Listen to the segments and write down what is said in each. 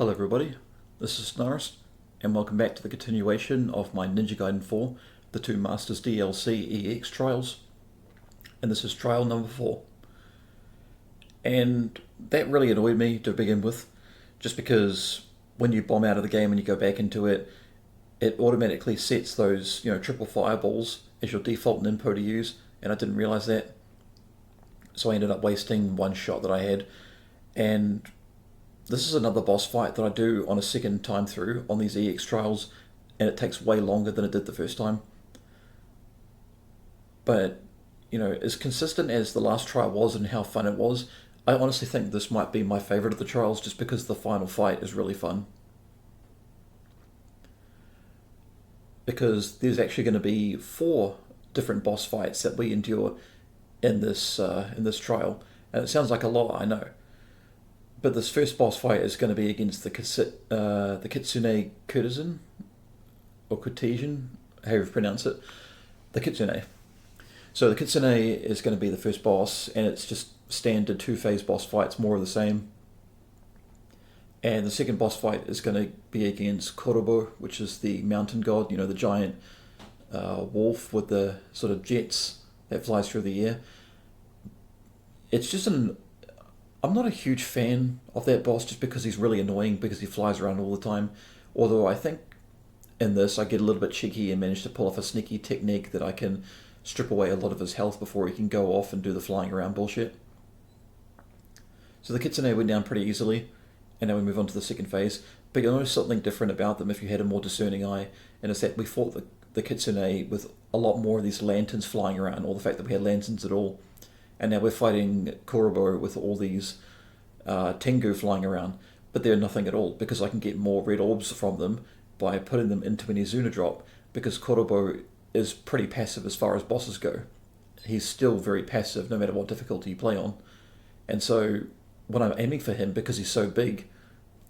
Hello everybody, this is Snarist, and welcome back to the continuation of my Ninja Gaiden 4, the Two Masters DLC EX trials, and this is trial number 4. And that really annoyed me to begin with, just because when you bomb out of the game and you go back into it, it automatically sets those, triple fireballs as your default ninpo to use, and I didn't realize that. So I ended up wasting one shot that I had, and this is another boss fight that I do on a second time through on these EX trials, and it takes way longer than it did the first time. But, as consistent as the last trial was and how fun it was, I honestly think this might be my favourite of the trials just because the final fight is really fun. Because there's actually going to be 4 different boss fights that we endure in this trial, and it sounds like a lot, I know. But this first boss fight is going to be against the Kitsune Courtesan, or Courtesan, however you pronounce it, the Kitsune. So the Kitsune is going to be the first boss, and it's just standard 2-phase boss fights, more of the same. And the second boss fight is going to be against Kurobo, which is the mountain god, the giant wolf with the sort of jets that flies through the air. It's just I'm not a huge fan of that boss just because he's really annoying because he flies around all the time. Although I think in this I get a little bit cheeky and manage to pull off a sneaky technique that I can strip away a lot of his health before he can go off and do the flying around bullshit. So the Kitsune went down pretty easily, and now we move on to the second phase. But you'll notice something different about them if you had a more discerning eye, and it's that we fought the Kitsune with a lot more of these lanterns flying around, or the fact that we had lanterns at all. And now we're fighting Kurobo with all these Tengu flying around, but they're nothing at all because I can get more red orbs from them by putting them into an Izuna drop, because Kurobo is pretty passive as far as bosses go. He's still very passive no matter what difficulty you play on. And so when I'm aiming for him, because he's so big,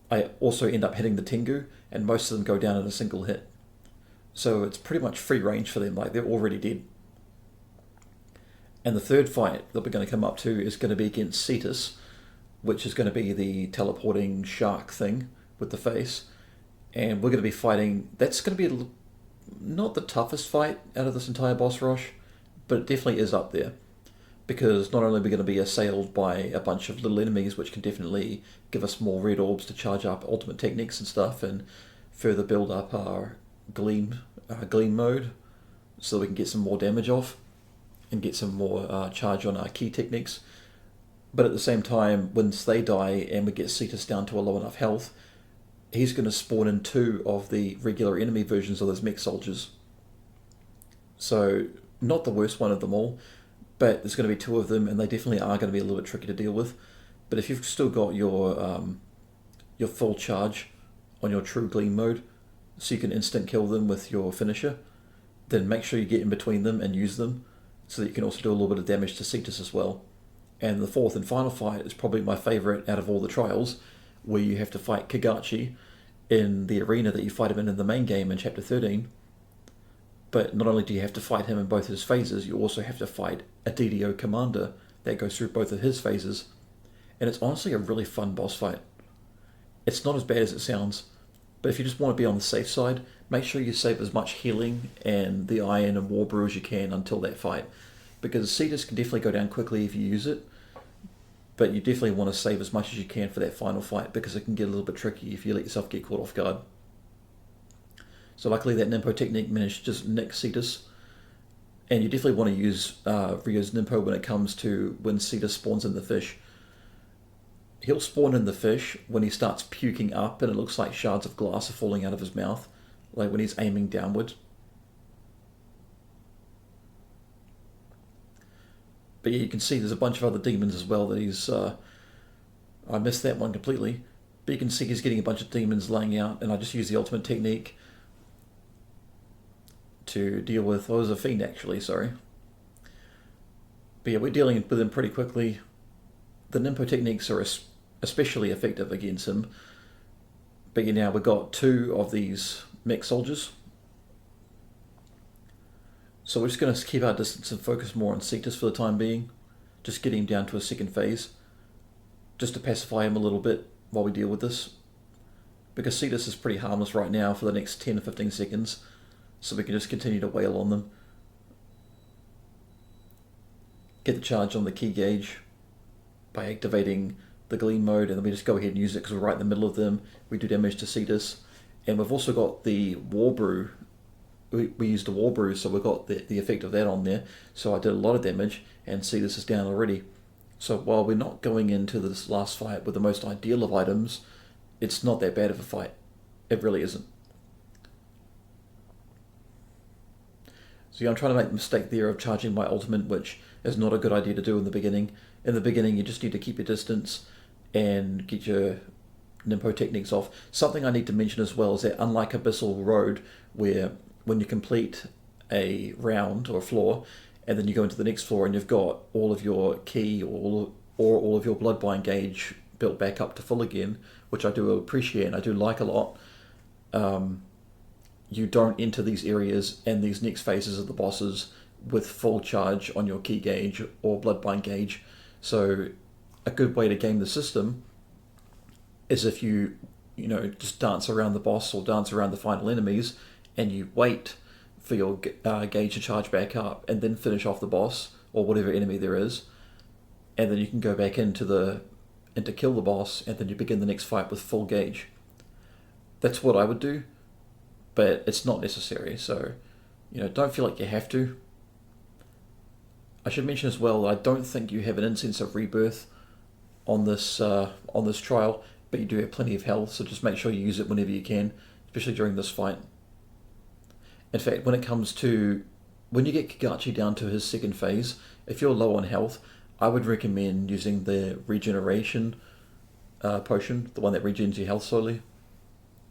I also end up hitting the Tengu, and most of them go down in a single hit. So it's pretty much free range for them, like they're already dead. And the third fight that we're going to come up to is going to be against Cetus, which is going to be the teleporting shark thing with the face. And we're going to be fighting... That's going to be not the toughest fight out of this entire boss rush, but it definitely is up there. Because not only are we going to be assailed by a bunch of little enemies, which can definitely give us more red orbs to charge up ultimate techniques and stuff, and further build up our gleam mode, so that we can get some more damage off and get some more charge on our key techniques. But at the same time, once they die and we get Cetus down to a low enough health, he's going to spawn in 2 of the regular enemy versions of those mech soldiers. So, not the worst one of them all, but there's going to be 2 of them, and they definitely are going to be a little bit tricky to deal with. But if you've still got your full charge on your true gleam mode, so you can instant kill them with your finisher, then make sure you get in between them and use them, so that you can also do a little bit of damage to Cetus as well. And the fourth and final fight is probably my favourite out of all the trials, where you have to fight Kagachi in the arena that you fight him in the main game in Chapter 13. But not only do you have to fight him in both his phases, you also have to fight a DDO Commander that goes through both of his phases. And it's honestly a really fun boss fight. It's not as bad as it sounds, but if you just want to be on the safe side, make sure you save as much healing and the iron and war brew as you can until that fight. Because Cetus can definitely go down quickly if you use it, but you definitely want to save as much as you can for that final fight, because it can get a little bit tricky if you let yourself get caught off guard. So luckily that Ninpo technique managed to just nick Cetus, and you definitely want to use Ryo's Ninpo when it comes to when Cetus spawns in the fish. He'll spawn in the fish when he starts puking up and it looks like shards of glass are falling out of his mouth, like when he's aiming downward. But yeah, you can see there's a bunch of other demons as well that he's... I missed that one completely. But you can see he's getting a bunch of demons laying out, and I just used the ultimate technique to deal with... Oh, it was a fiend actually, sorry. But yeah, we're dealing with him pretty quickly. The Ninpo techniques are especially effective against him. But yeah, now we've got 2 of these mech soldiers. So we're just going to keep our distance and focus more on Cetus for the time being. Just get him down to a second phase, just to pacify him a little bit while we deal with this. because Cetus is pretty harmless right now for the next 10 or 15 seconds, so we can just continue to wail on them. Get the charge on the key gauge by activating the gleam mode, and then we just go ahead and use it because we're right in the middle of them. We do damage to Cetus, and we've also got the War Brew. We used the War Brew, so we've got the effect of that on there. So I did a lot of damage, and Cetus is down already. So while we're not going into this last fight with the most ideal of items, it's not that bad of a fight. It really isn't. So yeah, I'm trying to make the mistake there of charging my ultimate, which is not a good idea to do in the beginning. In the beginning, you just need to keep your distance and get your Nimpo techniques off. Something I need to mention as well is that unlike Abyssal Road, where when you complete a round or a floor, and then you go into the next floor and you've got all of your key or all of your Bloodbind gauge built back up to full again, which I do appreciate and I do like a lot, you don't enter these areas and these next phases of the bosses with full charge on your key gauge or Bloodbind gauge. So a good way to game the system is if you just dance around the boss or dance around the final enemies and you wait for your gauge to charge back up and then finish off the boss or whatever enemy there is, and then you can go back to kill the boss, and then you begin the next fight with full gauge. That's what I would do, but it's not necessary, so don't feel like you have to. I should mention as well, I don't think you have an Incense of Rebirth on this trial, but you do have plenty of health, so just make sure you use it whenever you can, especially during this fight. In fact, when you get Kagachi down to his second phase, if you're low on health, I would recommend using the regeneration potion, the one that regens your health slowly.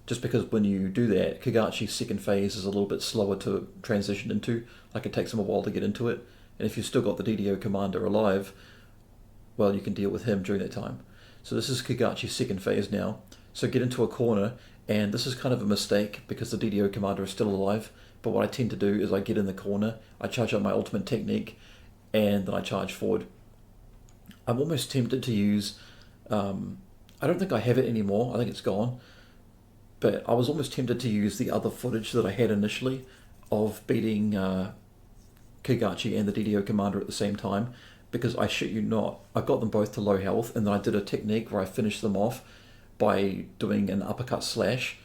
Just because when you do that, Kagachi's second phase is a little bit slower to transition into, like it takes him a while to get into it. And if you've still got the DDO Commander alive, well, you can deal with him during that time. So this is Kagachi's second phase now. So get into a corner, and this is kind of a mistake because the DDO Commander is still alive. But what I tend to do is I get in the corner, I charge up my ultimate technique, and then I charge forward. I'm almost tempted to use, I don't think I have it anymore, I think it's gone, but I was almost tempted to use the other footage that I had initially of beating Kagachi and the DDO Commander at the same time, because I shit you not, I got them both to low health, and then I did a technique where I finished them off by doing an uppercut slash,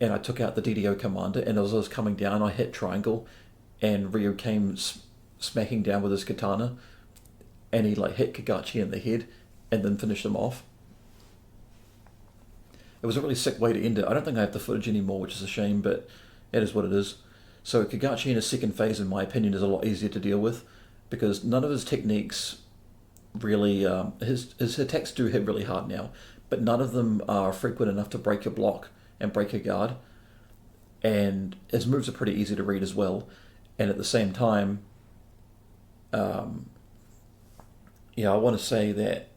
and I took out the DDO Commander, and as I was coming down, I hit triangle, and Ryo came smacking down with his katana, and he hit Kagachi in the head, and then finished him off. It was a really sick way to end it. I don't think I have the footage anymore, which is a shame, but it is what it is. So Kagachi in his second phase, in my opinion, is a lot easier to deal with, because none of his techniques really, his attacks do hit really hard now, but none of them are frequent enough to break your block and break your guard, and his moves are pretty easy to read as well, and at the same time, I want to say that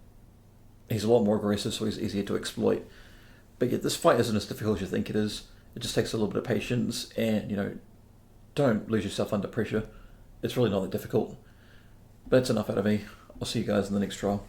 he's a lot more aggressive, so he's easier to exploit. But yeah, this fight isn't as difficult as you think it is. It just takes a little bit of patience, and don't lose yourself under pressure. It's really not that difficult. But that's enough out of me. I'll see you guys in the next trial.